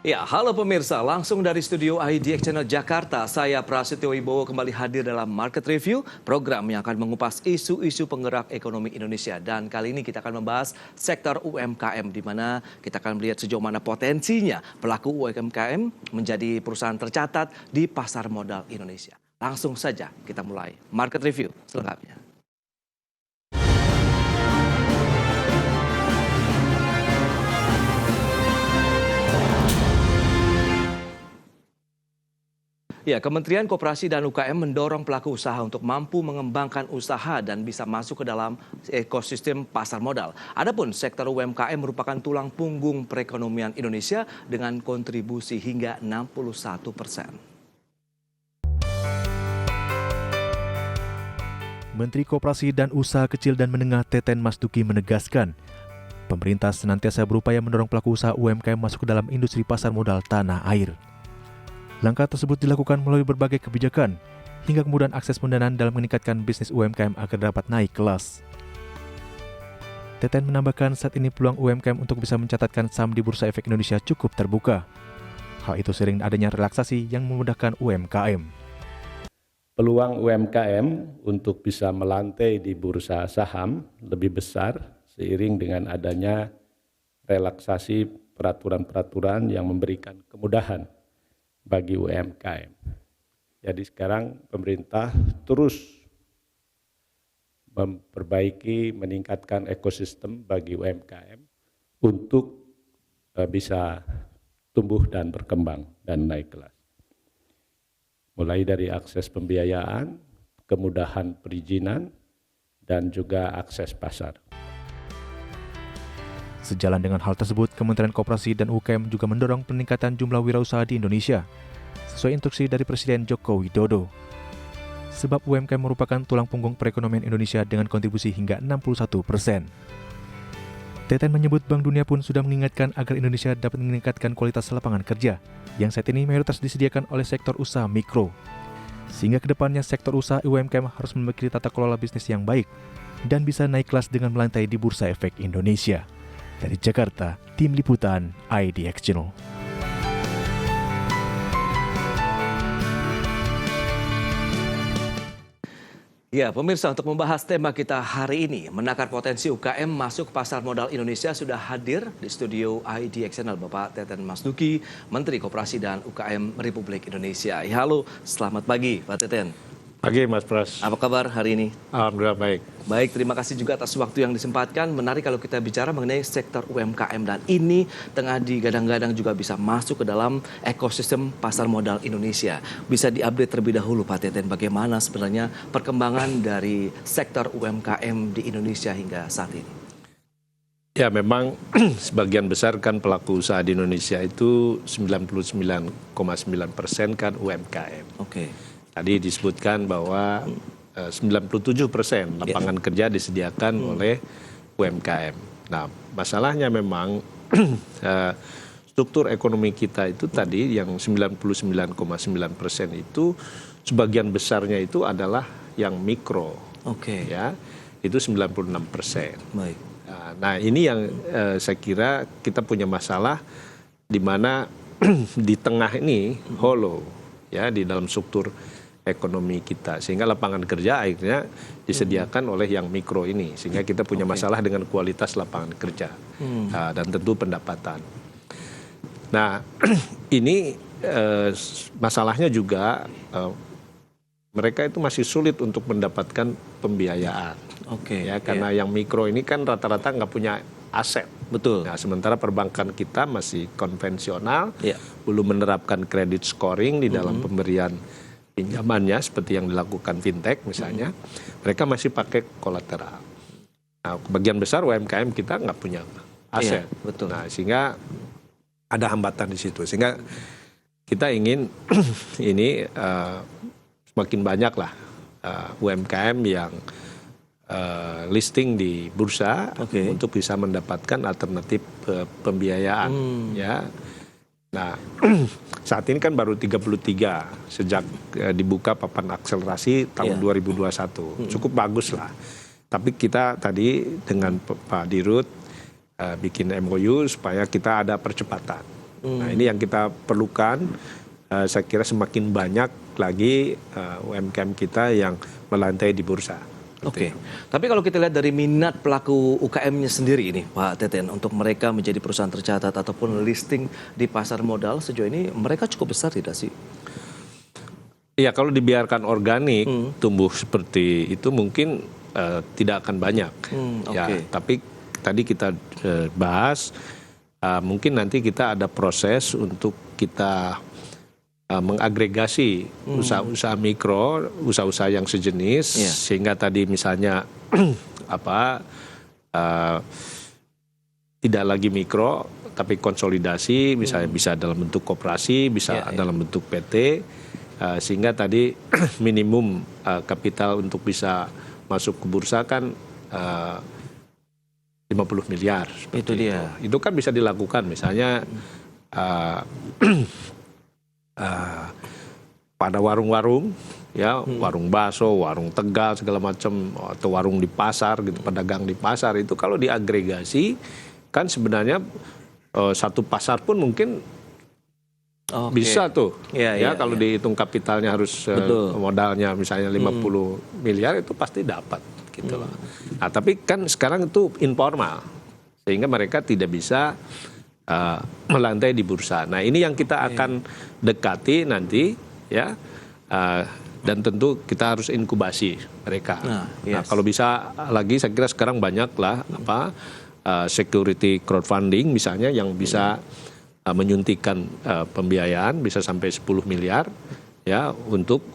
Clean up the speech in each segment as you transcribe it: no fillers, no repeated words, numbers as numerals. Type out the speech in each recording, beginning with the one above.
Ya, halo pemirsa, langsung dari studio IDX Channel Jakarta, saya Prasetyo Wibowo kembali hadir dalam Market Review, program yang akan mengupas isu-isu penggerak ekonomi Indonesia. Dan kali ini kita akan membahas sektor UMKM, di mana kita akan melihat sejauh mana potensinya pelaku UMKM menjadi perusahaan tercatat di pasar modal Indonesia. Langsung saja kita mulai Market Review selengkapnya. Ya, Kementerian Koperasi dan UKM mendorong pelaku usaha untuk mampu mengembangkan usaha dan bisa masuk ke dalam ekosistem pasar modal. Adapun sektor UMKM merupakan tulang punggung perekonomian Indonesia dengan kontribusi hingga 61%. Menteri Koperasi dan Usaha Kecil dan Menengah Teten Mas Duki menegaskan, pemerintah senantiasa berupaya mendorong pelaku usaha UMKM masuk ke dalam industri pasar modal tanah air. Langkah tersebut dilakukan melalui berbagai kebijakan, hingga kemudahan akses pendanaan dalam meningkatkan bisnis UMKM agar dapat naik kelas. Teten menambahkan saat ini peluang UMKM untuk bisa mencatatkan saham di Bursa Efek Indonesia cukup terbuka. Hal itu sering adanya relaksasi yang memudahkan UMKM. Peluang UMKM untuk bisa melantai di bursa saham lebih besar seiring dengan adanya relaksasi peraturan-peraturan yang memberikan kemudahan bagi UMKM. Jadi sekarang pemerintah terus memperbaiki, meningkatkan ekosistem bagi UMKM untuk bisa tumbuh dan berkembang dan naik kelas. Mulai dari akses pembiayaan, kemudahan perizinan, dan juga akses pasar. Sejalan dengan hal tersebut, Kementerian Koperasi dan UKM juga mendorong peningkatan jumlah wirausaha di Indonesia, sesuai instruksi dari Presiden Joko Widodo. Sebab UMKM merupakan tulang punggung perekonomian Indonesia dengan kontribusi hingga 61%. Teten menyebut Bank Dunia pun sudah mengingatkan agar Indonesia dapat meningkatkan kualitas lapangan kerja, yang saat ini mayoritas disediakan oleh sektor usaha mikro. Sehingga kedepannya sektor usaha UMKM harus memiliki tata kelola bisnis yang baik, dan bisa naik kelas dengan melantai di Bursa Efek Indonesia. Dari Jakarta, Tim Liputan IDX Channel. Ya, pemirsa, untuk membahas tema kita hari ini, menakar potensi UKM masuk pasar modal Indonesia, sudah hadir di studio IDX Channel Bapak Teten Mas Duki, Menteri Koperasi dan UKM Republik Indonesia. Ya, halo, selamat pagi Pak Teten. Pagi Mas Pras. Apa kabar hari ini? Alhamdulillah baik. Baik, terima kasih juga atas waktu yang disempatkan. Menarik kalau kita bicara mengenai sektor UMKM, dan ini tengah digadang-gadang juga bisa masuk ke dalam ekosistem pasar modal Indonesia. Bisa diupdate terlebih dahulu Pak Teten, bagaimana sebenarnya perkembangan dari sektor UMKM di Indonesia hingga saat ini? Ya, memang sebagian besar kan pelaku usaha di Indonesia itu 99,9% kan UMKM. Oke. Tadi disebutkan bahwa 97% lapangan kerja disediakan oleh UMKM. Nah, masalahnya memang struktur ekonomi kita itu tadi yang 99,9% itu sebagian besarnya itu adalah yang mikro. Oke. Ya, itu 96%. Baik. Nah, ini yang saya kira kita punya masalah di mana di tengah ini hollow ya di dalam struktur ekonomi kita, sehingga lapangan kerja akhirnya disediakan oleh yang mikro ini, sehingga kita punya masalah dengan kualitas lapangan kerja dan tentu pendapatan. Nah, ini masalahnya juga mereka itu masih sulit untuk mendapatkan pembiayaan. Oke. Ya, karena yang mikro ini kan rata-rata nggak punya aset. Betul. Nah, sementara perbankan kita masih konvensional, belum menerapkan credit scoring di dalam pemberian pinjamannya seperti yang dilakukan fintech misalnya. Mereka masih pakai kolateral. Nah, bagian besar UMKM kita nggak punya aset. Betul. Nah, sehingga ada hambatan di situ. Sehingga kita ingin ini semakin banyak lah UMKM yang listing di bursa untuk bisa mendapatkan alternatif pembiayaan. Ya. Nah, saat ini kan baru 33 sejak dibuka papan akselerasi tahun 2021. Cukup bagus lah. Tapi kita tadi dengan Pak Dirut bikin MOU supaya kita ada percepatan. Nah, ini yang kita perlukan. Saya kira semakin banyak lagi UMKM kita yang melantai di bursa. Oke, tapi kalau kita lihat dari minat pelaku UKM-nya sendiri ini, Pak Teten, untuk mereka menjadi perusahaan tercatat ataupun listing di pasar modal sejauh ini, mereka cukup besar tidak sih? Iya, kalau dibiarkan organik tumbuh seperti itu mungkin tidak akan banyak. Ya, tapi tadi kita bahas mungkin nanti kita ada proses untuk kita mengagregasi usaha-usaha mikro, usaha-usaha yang sejenis, sehingga tadi misalnya tidak lagi mikro, tapi konsolidasi, misalnya bisa dalam bentuk koperasi, bisa dalam bentuk PT, sehingga tadi minimum kapital untuk bisa masuk ke bursa kan 50 miliar. Itu dia. Itu kan bisa dilakukan, misalnya pada warung-warung, ya warung bakso, warung Tegal segala macam, atau warung di pasar gitu, pedagang di pasar itu kalau diagregasi kan sebenarnya satu pasar pun mungkin bisa tuh, kalau dihitung kapitalnya harus modalnya misalnya 50 miliar itu pasti dapat gitu loh. Nah, tapi kan sekarang itu informal sehingga mereka tidak bisa melantai di bursa. Nah, ini yang kita akan dekati nanti, ya, dan tentu kita harus inkubasi mereka. Nah, kalau bisa lagi, saya kira sekarang banyak lah security crowdfunding misalnya yang bisa menyuntikkan pembiayaan bisa sampai 10 miliar ya untuk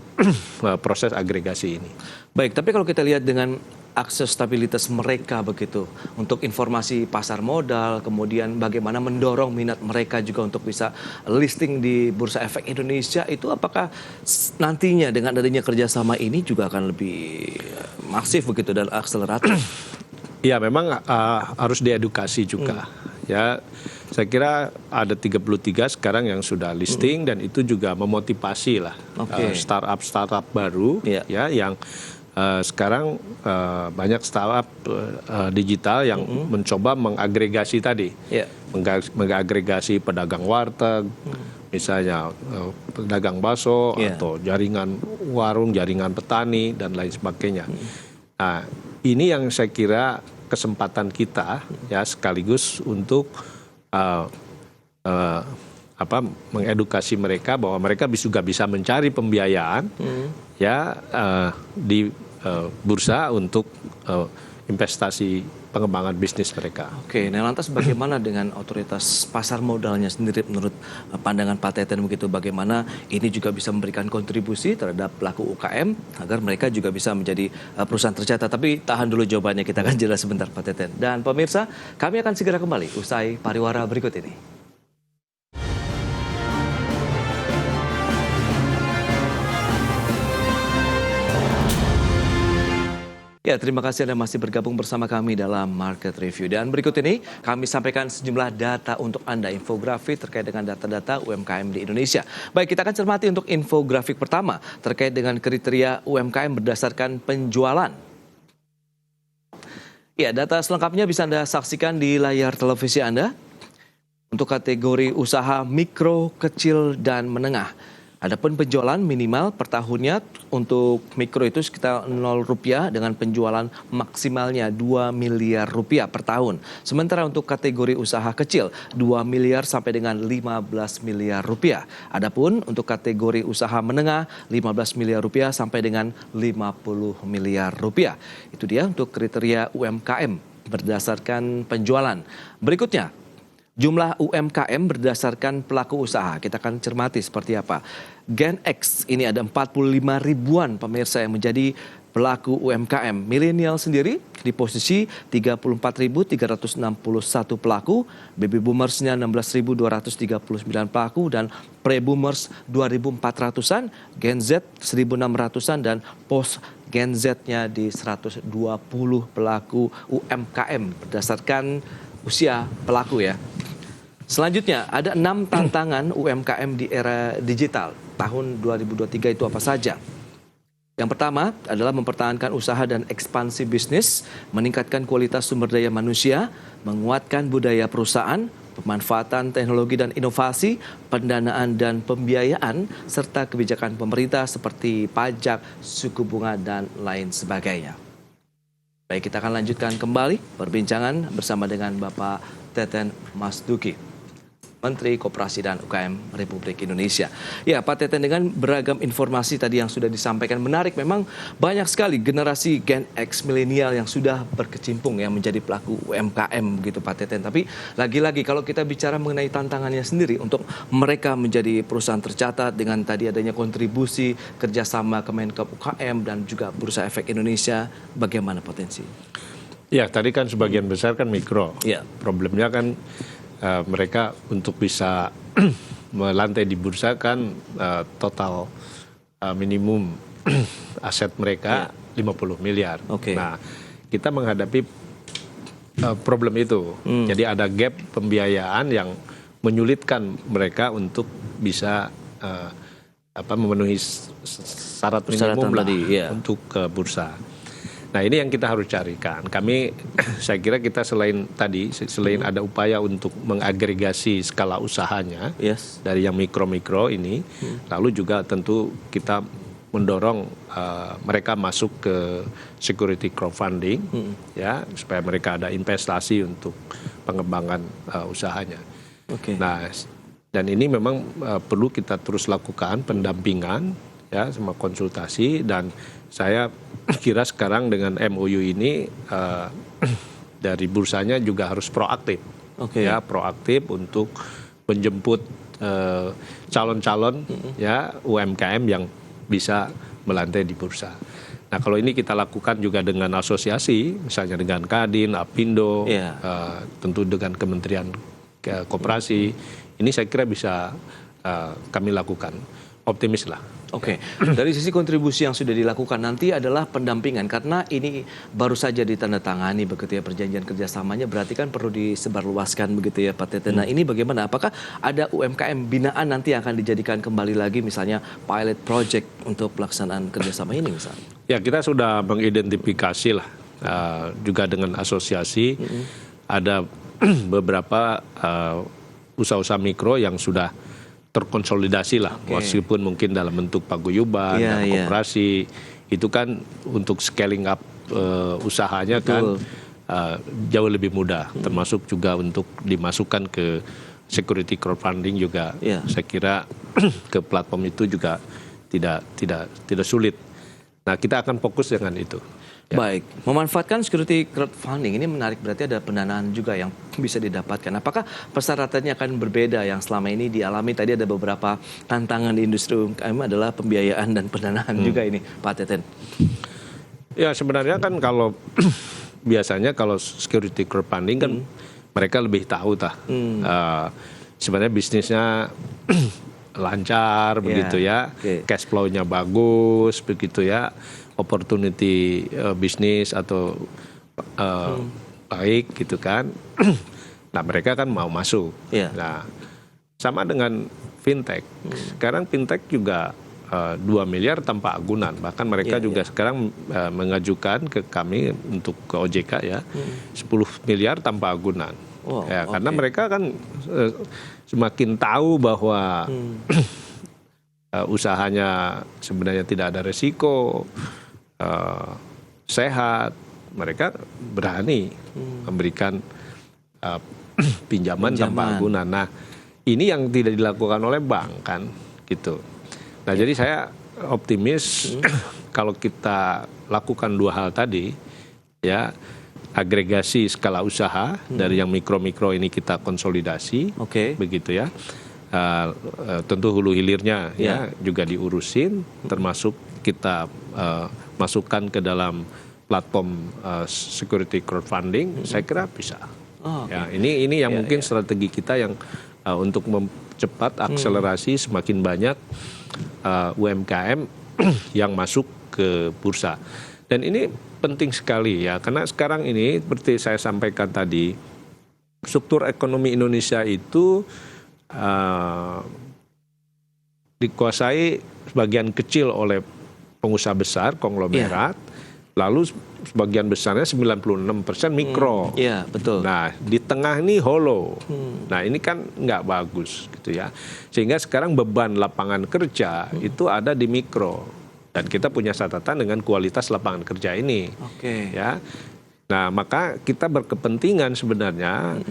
proses agregasi ini. Baik, tapi kalau kita lihat dengan akses stabilitas mereka begitu untuk informasi pasar modal, kemudian bagaimana mendorong minat mereka juga untuk bisa listing di Bursa Efek Indonesia, itu apakah nantinya dengan adanya kerjasama ini juga akan lebih masif begitu dan akseleratif? Ya, memang harus diedukasi juga. Ya, saya kira ada 33 sekarang yang sudah listing dan itu juga memotivasi lah startup baru ya yang sekarang banyak startup digital yang mencoba mengagregasi tadi, mengagregasi pedagang warteg, misalnya pedagang bakso atau jaringan warung, jaringan petani dan lain sebagainya. Nah, ini yang saya kira kesempatan kita ya sekaligus untuk mengedukasi mereka bahwa mereka juga bisa mencari pembiayaan di bursa untuk investasi pengembangan bisnis mereka. Oke, nah lantas bagaimana dengan otoritas pasar modalnya sendiri menurut pandangan Pak Teten begitu, bagaimana ini juga bisa memberikan kontribusi terhadap pelaku UKM agar mereka juga bisa menjadi perusahaan tercatat. Tapi tahan dulu jawabannya, kita akan jelas sebentar Pak Teten. Dan pemirsa, kami akan segera kembali usai pariwara berikut ini. Ya, terima kasih Anda masih bergabung bersama kami dalam Market Review. Dan berikut ini kami sampaikan sejumlah data untuk Anda, infografi terkait dengan data-data UMKM di Indonesia. Baik, kita akan cermati untuk infografik pertama terkait dengan kriteria UMKM berdasarkan penjualan. Ya, data selengkapnya bisa Anda saksikan di layar televisi Anda. Untuk kategori usaha mikro, kecil, dan menengah. Adapun penjualan minimal per tahunnya untuk mikro itu sekitar Rp0 dengan penjualan maksimalnya Rp2 miliar per tahun. Sementara untuk kategori usaha kecil 2 miliar sampai dengan 15 miliar rupiah. Adapun untuk kategori usaha menengah 15 miliar rupiah sampai dengan 50 miliar rupiah. Itu dia untuk kriteria UMKM berdasarkan penjualan. Berikutnya, jumlah UMKM berdasarkan pelaku usaha. Kita akan cermati seperti apa. Gen X ini ada 45 ribuan pemirsa yang menjadi pelaku UMKM. Milenial sendiri di posisi 34.361 pelaku. Baby Boomersnya 16.239 pelaku dan Pre-Boomers 2.400-an. Gen Z 1.600-an dan Post Gen Z-nya di 120 pelaku UMKM berdasarkan usia pelaku ya. Selanjutnya ada 6 tantangan UMKM di era digital tahun 2023 itu apa saja? Yang pertama adalah mempertahankan usaha dan ekspansi bisnis, meningkatkan kualitas sumber daya manusia, menguatkan budaya perusahaan, pemanfaatan teknologi dan inovasi, pendanaan dan pembiayaan, serta kebijakan pemerintah seperti pajak, suku bunga, dan lain sebagainya. Baik, kita akan lanjutkan kembali perbincangan bersama dengan Bapak Teten Mas Duki, Menteri Koperasi dan UKM Republik Indonesia. Ya, Pak Teten, dengan beragam informasi tadi yang sudah disampaikan, menarik, memang banyak sekali generasi Gen X milenial yang sudah berkecimpung yang menjadi pelaku UMKM gitu, Pak Teten. Tapi lagi-lagi kalau kita bicara mengenai tantangannya sendiri untuk mereka menjadi perusahaan tercatat dengan tadi adanya kontribusi kerjasama Kemenkop UKM dan juga Bursa Efek Indonesia, bagaimana potensi? Ya, tadi kan sebagian besar kan mikro. Ya. Problemnya kan mereka untuk bisa melantai di bursa kan total minimum aset mereka 50 miliar. Oke. Nah, kita menghadapi problem itu. Jadi ada gap pembiayaan yang menyulitkan mereka untuk bisa memenuhi syarat minimum tadi, ya. untuk ke bursa. Nah, ini yang kita harus carikan. Kami, saya kira kita selain ada upaya untuk mengagregasi skala usahanya dari yang mikro-mikro ini, lalu juga tentu kita mendorong mereka masuk ke security crowdfunding, ya, supaya mereka ada investasi untuk pengembangan usahanya. Oke. Nah, dan ini memang perlu kita terus lakukan pendampingan, ya, sama konsultasi, dan saya kira sekarang dengan MOU ini dari bursanya juga harus proaktif, ya, proaktif untuk menjemput calon-calon ya UMKM yang bisa melantai di bursa. Nah, kalau ini kita lakukan juga dengan asosiasi, misalnya dengan Kadin, Apindo, tentu dengan Kementerian Koperasi, ini saya kira bisa kami lakukan. Optimis lah. Oke. Dari sisi kontribusi yang sudah dilakukan nanti adalah pendampingan, karena ini baru saja ditandatangani begitu ya perjanjian kerjasamanya, berarti kan perlu disebarluaskan begitu ya Pak Teten. Nah, ini bagaimana? Apakah ada UMKM binaan nanti yang akan dijadikan kembali lagi misalnya pilot project untuk pelaksanaan kerjasama ini misalnya? Ya, kita sudah mengidentifikasi lah juga dengan asosiasi ada beberapa usaha-usaha mikro yang sudah terkonsolidasi lah, meskipun mungkin dalam bentuk paguyuban, dan koperasi, itu kan untuk scaling up usahanya kan jauh lebih mudah, termasuk juga untuk dimasukkan ke security crowdfunding juga, saya kira ke platform itu juga tidak sulit. Nah, kita akan fokus dengan itu. Ya. Baik, memanfaatkan security crowdfunding ini menarik, berarti ada pendanaan juga yang bisa didapatkan. Apakah persyaratannya akan berbeda yang selama ini dialami? Tadi ada beberapa tantangan di industri UMKM adalah pembiayaan dan pendanaan juga ini, Pak Teten. Ya, sebenarnya kan kalau biasanya kalau security crowdfunding kan mereka lebih tahu sebenarnya bisnisnya lancar begitu ya, cash flow-nya bagus begitu ya, opportunity bisnis atau baik gitu kan. Nah, mereka kan mau masuk. Nah, sama dengan fintech. Sekarang fintech juga 2 miliar tanpa agunan. Bahkan mereka juga sekarang mengajukan ke kami untuk ke OJK ya 10 miliar tanpa agunan. Karena mereka kan semakin tahu bahwa usahanya sebenarnya tidak ada resiko, sehat, mereka berani memberikan pinjaman tanpa agunan. Nah, ini yang tidak dilakukan oleh bank kan, gitu. Nah, jadi saya optimis kalau kita lakukan 2 hal tadi, ya, agregasi skala usaha dari yang mikro-mikro ini kita konsolidasi, begitu ya. Tentu hulu hilirnya ya juga diurusin, termasuk kita masukkan ke dalam platform security crowdfunding, saya kira bisa. Ya, ini yang mungkin strategi kita yang untuk mempercepat akselerasi semakin banyak UMKM yang masuk ke bursa. Dan ini penting sekali ya, karena sekarang ini seperti saya sampaikan tadi, struktur ekonomi Indonesia itu dikuasai sebagian kecil oleh pengusaha besar, konglomerat, Lalu sebagian besarnya 96% mikro. Iya, betul. Nah, di tengah ini hollow. Nah, ini kan nggak bagus gitu ya. Sehingga sekarang beban lapangan kerja itu ada di mikro. Dan kita punya catatan dengan kualitas lapangan kerja ini. Oke. Ya. Nah, maka kita berkepentingan sebenarnya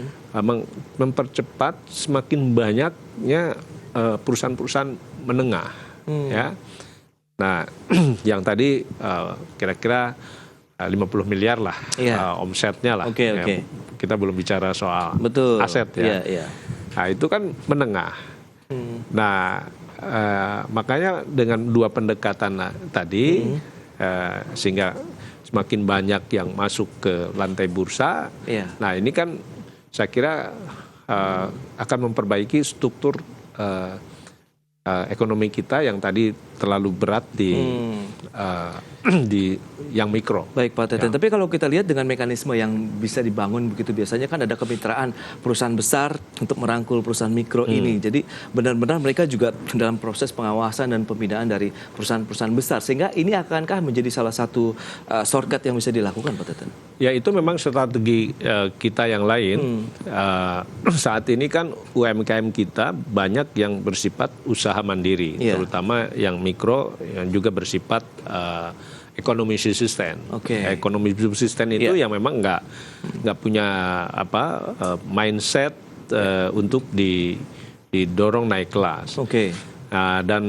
mempercepat semakin banyaknya perusahaan-perusahaan menengah. Ya. Nah, yang tadi kira-kira 50 miliar lah omsetnya lah. Oke. Kita belum bicara soal Betul. aset ya. Iya. Nah, itu kan menengah. Nah, makanya dengan dua pendekatan tadi sehingga semakin banyak yang masuk ke lantai bursa. Iya. Nah, ini kan saya kira akan memperbaiki struktur ekonomi kita yang tadi terlalu berat di yang mikro. Baik Pak Teten, tapi kalau kita lihat dengan mekanisme yang bisa dibangun begitu, biasanya kan ada kemitraan perusahaan besar untuk merangkul perusahaan mikro ini. Jadi benar-benar mereka juga dalam proses pengawasan dan pembinaan dari perusahaan-perusahaan besar. Sehingga ini akankah menjadi salah satu shortcut yang bisa dilakukan Pak Teten? Ya, itu memang strategi kita yang lain. Saat ini kan UMKM kita banyak yang bersifat usaha mandiri, terutama yang mikro yang juga bersifat ekonomi subsisten. Ekonomi subsisten itu yang memang nggak punya mindset untuk didorong naik kelas. Dan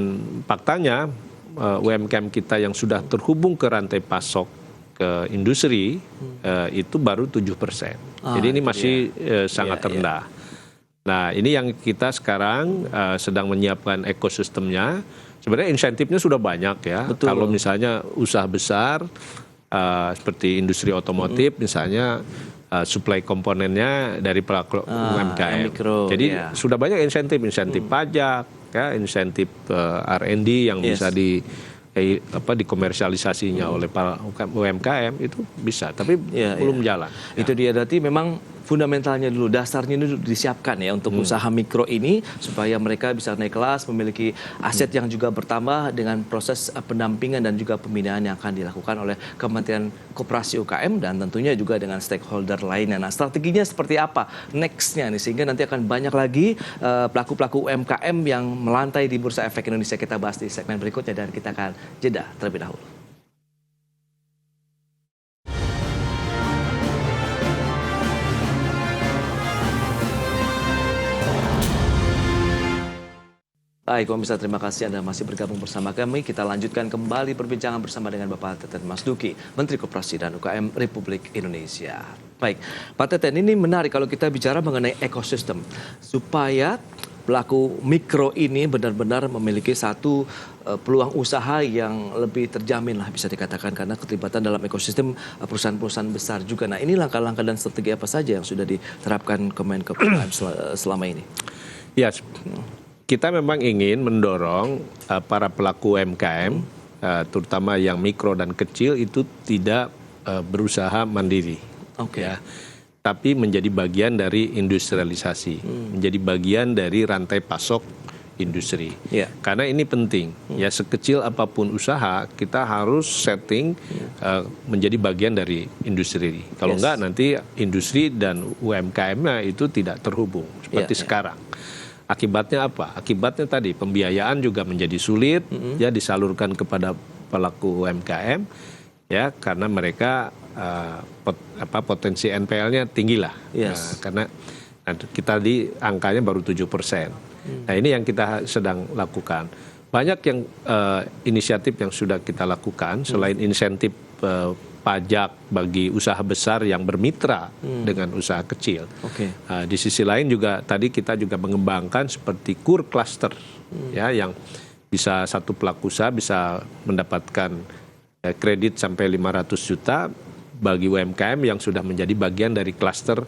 faktanya UMKM kita yang sudah terhubung ke rantai pasok ke industri itu baru 7%. Jadi ini masih sangat rendah. Nah, ini yang kita sekarang sedang menyiapkan ekosistemnya. Sebenarnya insentifnya sudah banyak ya. Betul. Kalau misalnya usaha besar seperti industri otomotif misalnya supply komponennya dari pelaku UMKM. Jadi sudah banyak insentif pajak, ya, insentif R&D yang bisa dikomersialisasinya oleh para UMKM itu bisa, tapi belum jalan. Itu dia, berarti memang fundamentalnya dulu, dasarnya dulu disiapkan ya untuk usaha mikro ini supaya mereka bisa naik kelas, memiliki aset yang juga bertambah dengan proses pendampingan dan juga pembinaan yang akan dilakukan oleh Kementerian Koperasi UKM dan tentunya juga dengan stakeholder lainnya. Nah, strateginya seperti apa next-nya nih sehingga nanti akan banyak lagi pelaku-pelaku UMKM yang melantai di Bursa Efek Indonesia. Kita bahas di segmen berikutnya dan kita akan jeda terlebih dahulu. Baik, pemirsa, terima kasih Anda masih bergabung bersama kami. Kita lanjutkan kembali perbincangan bersama dengan Bapak Teten Mas Duki, Menteri Koperasi dan UKM Republik Indonesia. Baik, Pak Teten, ini menarik kalau kita bicara mengenai ekosistem. Supaya pelaku mikro ini benar-benar memiliki satu peluang usaha yang lebih terjamin lah bisa dikatakan karena keterlibatan dalam ekosistem perusahaan-perusahaan besar juga. Nah, ini langkah-langkah dan strategi apa saja yang sudah diterapkan Kemenkop selama ini? Ya, kita memang ingin mendorong para pelaku UMKM, terutama yang mikro dan kecil itu tidak berusaha mandiri, ya, tapi menjadi bagian dari industrialisasi, menjadi bagian dari rantai pasok industri. Karena ini penting, ya sekecil apapun usaha kita harus setting menjadi bagian dari industri. Kalau enggak nanti industri dan UMKM-nya itu tidak terhubung seperti sekarang. Akibatnya apa? Akibatnya tadi pembiayaan juga menjadi sulit, ya disalurkan kepada pelaku UMKM, ya karena mereka potensi NPL-nya tinggi lah, karena kita di angkanya baru 7%. Nah, ini yang kita sedang lakukan. Banyak yang inisiatif yang sudah kita lakukan selain insentif pajak bagi usaha besar yang bermitra dengan usaha kecil. Di sisi lain juga tadi kita juga mengembangkan seperti KUR cluster, ya yang bisa satu pelaku usaha bisa mendapatkan kredit sampai 500 juta bagi UMKM yang sudah menjadi bagian dari klaster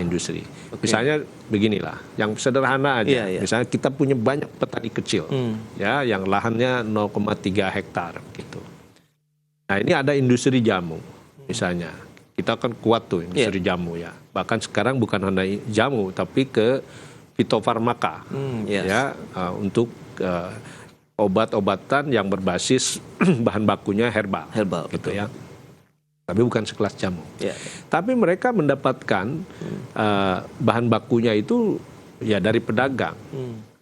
industri. Misalnya beginilah, yang sederhana aja. Misalnya kita punya banyak petani kecil, ya yang lahannya 0,3 hektar gitu. Nah, ini ada industri jamu, misalnya. Kita kan kuat tuh industri jamu ya. Bahkan sekarang bukan hanya jamu, tapi ke fitofarmaka, ya untuk obat-obatan yang berbasis bahan bakunya herbal gitu ya. tapi bukan sekelas jamu. Ya. Tapi mereka mendapatkan bahan bakunya itu ya dari pedagang.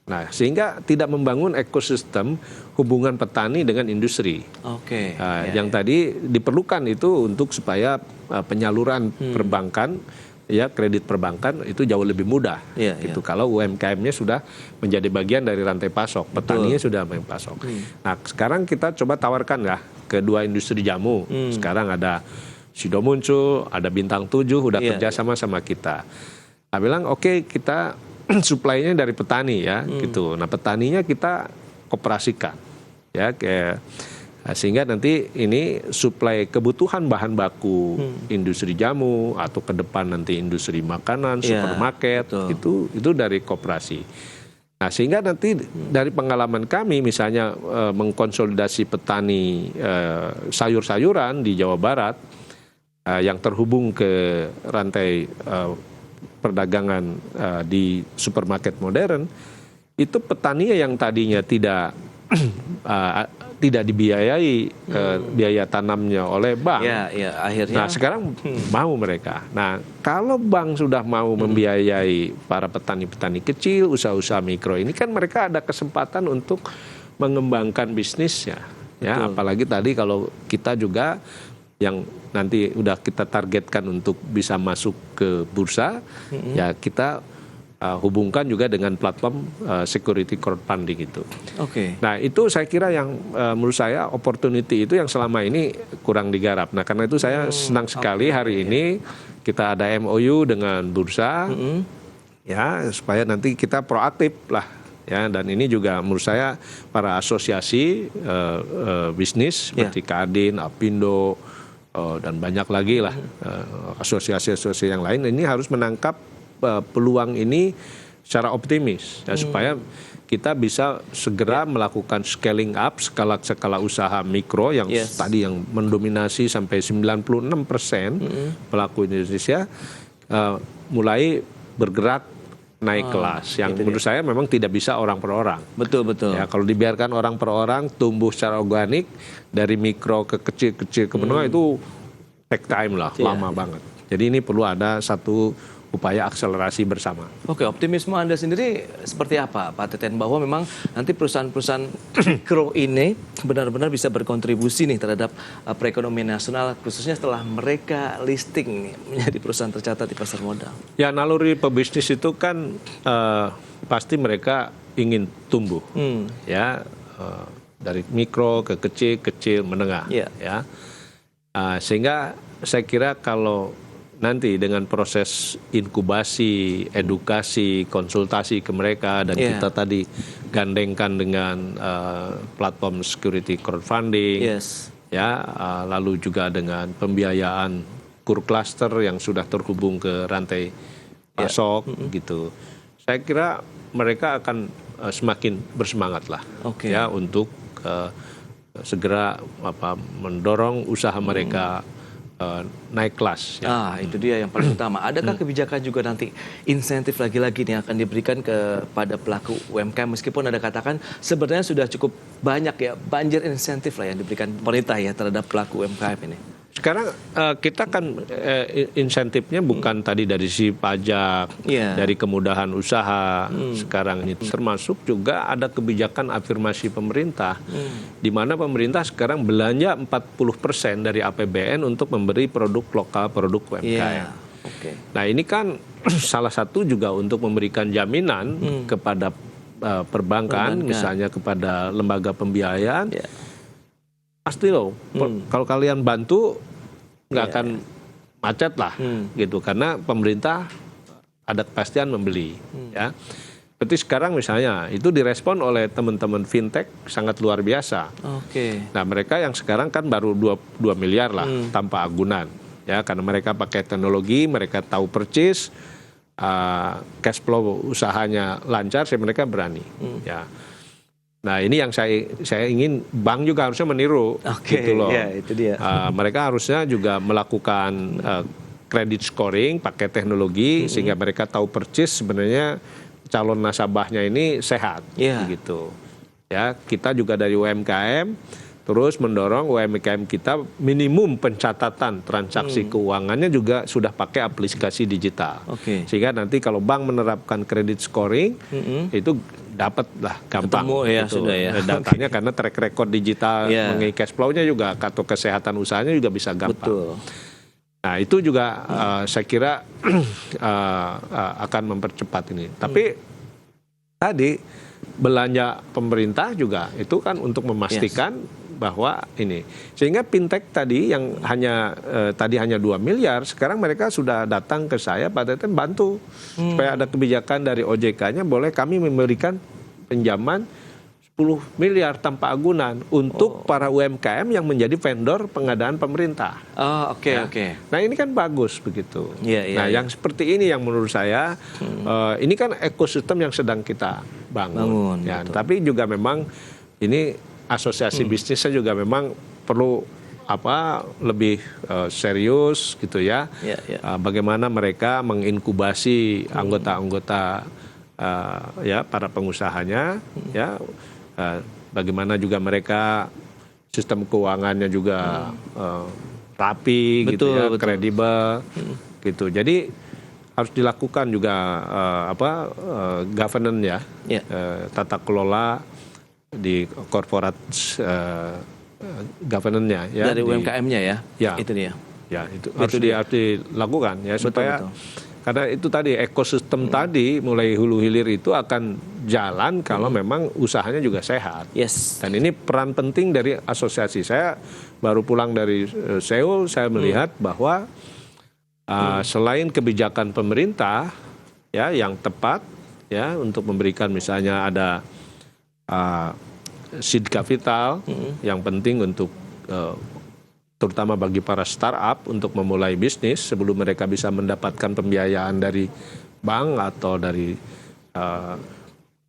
Nah, sehingga tidak membangun ekosistem hubungan petani dengan industri. Oke. Yang tadi diperlukan itu untuk supaya penyaluran perbankan, ya kredit perbankan itu jauh lebih mudah. Itu kalau UMKM-nya sudah menjadi bagian dari rantai pasok, petaninya sudah pasok. Nah, sekarang kita coba tawarkan ya kedua industri jamu. Sekarang ada Sido muncul, ada Bintang 7 udah kerjasama sama kita. Nah, bilang oke, kita suplainya dari petani ya, gitu. Nah, petaninya kita koperasikan, ya, sehingga nanti ini suplai kebutuhan bahan baku industri jamu atau ke depan nanti industri makanan, supermarket, itu dari koperasi. Nah, sehingga nanti dari pengalaman kami misalnya mengkonsolidasi petani sayur-sayuran di Jawa Barat yang terhubung ke rantai perdagangan di supermarket modern, itu petani yang tadinya tidak dibiayai biaya tanamnya oleh bank. Akhirnya. Nah, sekarang mau mereka. Nah, kalau bank sudah mau membiayai para petani-petani kecil, usaha-usaha mikro ini, kan mereka ada kesempatan untuk mengembangkan bisnisnya. Ya, apalagi tadi kalau kita juga yang nanti udah kita targetkan untuk bisa masuk ke bursa, ya kita hubungkan juga dengan platform security crowdfunding itu. Nah, itu saya kira yang menurut saya opportunity itu yang selama ini kurang digarap. Nah, karena itu saya senang sekali hari ini kita ada MOU dengan bursa, ya supaya nanti kita proaktif lah. Ya, dan ini juga menurut saya para asosiasi bisnis seperti Kadin, Apindo, dan banyak lagi lah asosiasi-asosiasi yang lain ini harus menangkap peluang ini secara optimis ya, supaya kita bisa segera melakukan scaling up skala usaha mikro yang tadi yang mendominasi sampai 96% pelaku Indonesia mulai bergerak naik kelas yang menurut saya memang tidak bisa orang per orang. Betul. Ya, kalau dibiarkan orang per orang tumbuh secara organik dari mikro ke kecil ke menengah itu take time lah, lama banget. Jadi ini perlu ada satu upaya akselerasi bersama. Oke, optimisme Anda sendiri seperti apa, Pak Teten, bahwa memang nanti perusahaan-perusahaan mikro ini benar-benar bisa berkontribusi nih terhadap perekonomian nasional, khususnya setelah mereka listing menjadi perusahaan tercatat di pasar modal? Ya, naluri pebisnis itu kan pasti mereka ingin tumbuh, ya dari mikro ke kecil, menengah, ya. Sehingga saya kira kalau nanti dengan proses inkubasi, edukasi, konsultasi ke mereka dan kita tadi gandengkan dengan platform security crowdfunding, ya, lalu juga dengan pembiayaan core cluster yang sudah terhubung ke rantai pasok, gitu. Saya kira mereka akan semakin bersemangat lah, ya, untuk segera mendorong usaha mereka naik kelas. Ya. Itu dia yang paling utama. Adakah kebijakan juga nanti insentif lagi-lagi nih akan diberikan kepada pelaku UMKM, meskipun Anda katakan sebenarnya sudah cukup banyak ya banjir insentif lah yang diberikan pemerintah ya terhadap pelaku UMKM ini? Sekarang kita kan insentifnya bukan tadi dari si pajak, dari kemudahan usaha. Sekarang ini termasuk juga ada kebijakan afirmasi pemerintah, di mana pemerintah sekarang belanja 40% dari APBN untuk memberi produk lokal, produk UMKM. Nah, ini kan salah satu juga untuk memberikan jaminan kepada perbankan, misalnya kepada lembaga pembiayaan. Pasti loh, kalau kalian bantu nggak akan macet lah, gitu, karena pemerintah ada kepastian membeli, ya. Seperti sekarang misalnya itu direspon oleh teman-teman fintech sangat luar biasa. Nah, mereka yang sekarang kan baru 2 miliar lah tanpa agunan, ya, karena mereka pakai teknologi, mereka tahu percis, cash flow usahanya lancar, mereka berani, ya. Nah, ini yang saya ingin bank juga harusnya meniru, gitu loh. Itu dia. Mereka harusnya juga melakukan credit scoring pakai teknologi sehingga mereka tahu percis sebenarnya calon nasabahnya ini sehat, gitu. Ya, kita juga dari UMKM terus mendorong UMKM kita minimum pencatatan transaksi keuangannya juga sudah pakai aplikasi digital. Oke. Sehingga nanti kalau bank menerapkan kredit scoring itu dapatlah gampang. Ketemu ya, gitu. sudah ya. Datanya karena track record digital Ya. mengenai cash flow-nya juga atau kesehatan usahanya juga bisa gampang. Betul. Nah itu juga saya kira akan mempercepat ini. Tapi tadi belanja pemerintah juga itu kan untuk memastikan bahwa ini, sehingga fintech tadi yang tadi hanya 2 miliar, sekarang mereka sudah datang ke saya, Pak Teten bantu supaya ada kebijakan dari OJK-nya, boleh kami memberikan pinjaman 10 miliar tanpa agunan untuk para UMKM yang menjadi vendor pengadaan pemerintah. Oh, oke, Ya. oke. Nah ini kan bagus begitu. Iya, iya, Nah iya. yang seperti ini yang menurut saya ini kan ekosistem yang sedang kita bangun. Ya, betul. tapi juga memang ini asosiasi bisnisnya juga memang perlu lebih serius gitu ya. Iya, iya. Bagaimana mereka menginkubasi anggota-anggota ya para pengusahanya ya. Bagaimana juga mereka sistem keuangannya juga rapi gitu ya, Betul. kredibel gitu. Jadi harus dilakukan juga governance ya, Ya. tata kelola di corporate governance-nya ya Dari UMKM-nya ya. Ya. Itu dia. Ya itu harus dilakukan ya supaya betul. karena itu tadi ekosistem tadi mulai hulu hilir itu akan jalan kalau memang usahanya juga sehat. Yes. Dan ini peran penting dari asosiasi. Saya baru pulang dari Seoul, saya melihat bahwa selain kebijakan pemerintah ya yang tepat ya untuk memberikan misalnya ada seed capital yang penting untuk terutama bagi para startup untuk memulai bisnis sebelum mereka bisa mendapatkan pembiayaan dari bank atau dari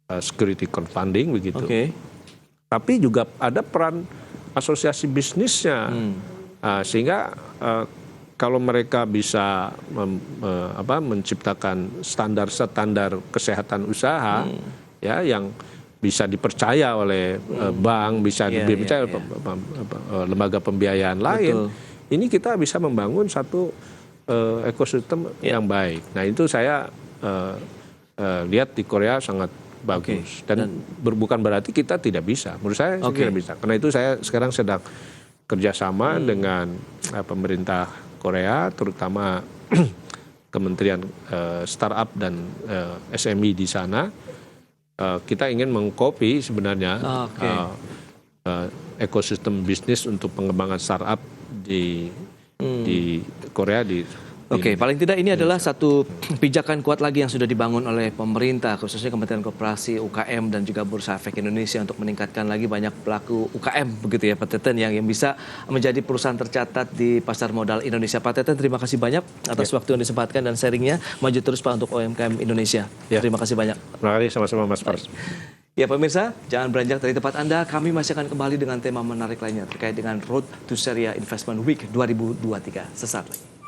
security crowdfunding begitu. Oke. Tapi juga ada peran asosiasi bisnisnya, sehingga kalau mereka bisa menciptakan standar kesehatan usaha, ya yang bisa dipercaya oleh bank, bisa dipercaya oleh lembaga pembiayaan lain. Betul. Ini kita bisa membangun satu ekosistem yang baik. Nah itu saya lihat di Korea sangat bagus dan bukan berarti kita tidak bisa. Menurut saya kira bisa. Karena itu saya sekarang sedang kerjasama dengan pemerintah Korea, terutama Kementerian Startup dan SME di sana. Kita ingin mengcopy sebenarnya ekosistem bisnis untuk pengembangan startup di Korea Oke, paling tidak ini adalah satu pijakan kuat lagi yang sudah dibangun oleh pemerintah, khususnya Kementerian Koperasi, UKM, dan juga Bursa Efek Indonesia untuk meningkatkan lagi banyak pelaku UKM, begitu ya Pak Teten, yang bisa menjadi perusahaan tercatat di pasar modal Indonesia. Pak Teten, terima kasih banyak atas waktu yang disempatkan dan sharingnya. Maju terus Pak untuk UMKM Indonesia. Terima kasih banyak. Terima kasih sama-sama Mas Pras. Ya pemirsa, jangan beranjak dari tempat Anda. Kami masih akan kembali dengan tema menarik lainnya terkait dengan Road to Syariah Investment Week 2023. Sesaat lagi.